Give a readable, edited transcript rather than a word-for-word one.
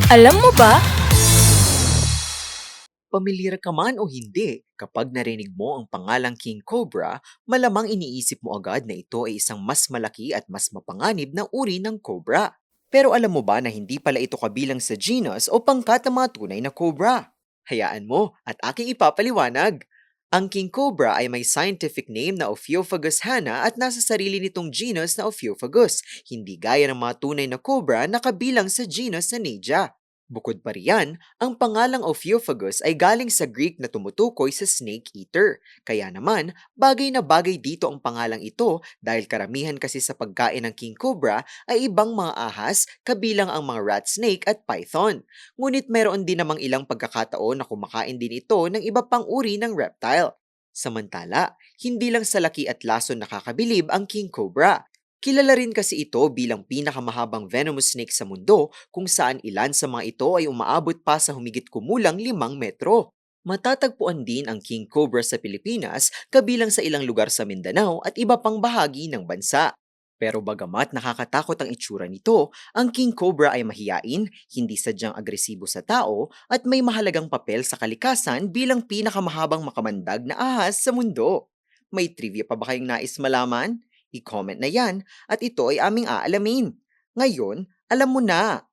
Alam mo ba? Pamilyar ka man o hindi, kapag narinig mo ang pangalang King Cobra, malamang iniisip mo agad na ito ay isang mas malaki at mas mapanganib na uri ng cobra. Pero alam mo ba na hindi pala ito kabilang sa genus o pangkat ng mga tunay na cobra? Hayaan mo at aking ipapaliwanag. Ang king cobra ay may scientific name na Ophiophagous hana at nasa sarili nitong genus na Ophiophagous, hindi gaya ng mga tunay na cobra na kabilang sa genus na Naja. Bukod pa riyan, ang pangalang Ophiophagous ay galing sa Greek na tumutukoy sa snake eater. Kaya naman, bagay na bagay dito ang pangalang ito dahil karamihan kasi sa pagkain ng king cobra ay ibang mga ahas kabilang ang mga rat snake at python. Ngunit meron din namang ilang pagkakataon na kumakain din ito ng iba pang uri ng reptile. Samantala, hindi lang sa laki at lason nakakabilib ang king cobra. Kilala rin kasi ito bilang pinakamahabang venomous snake sa mundo kung saan ilan sa mga ito ay umaabot pa sa humigit kumulang 5 metro. Matatagpuan din ang king cobra sa Pilipinas kabilang sa ilang lugar sa Mindanao at iba pang bahagi ng bansa. Pero bagamat nakakatakot ang itsura nito, ang king cobra ay mahiyain, hindi sadyang agresibo sa tao at may mahalagang papel sa kalikasan bilang pinakamahabang makamandag na ahas sa mundo. May trivia pa ba kayong nais malaman? I-comment na yan at ito ay aming aalamin. Ngayon, alam mo na.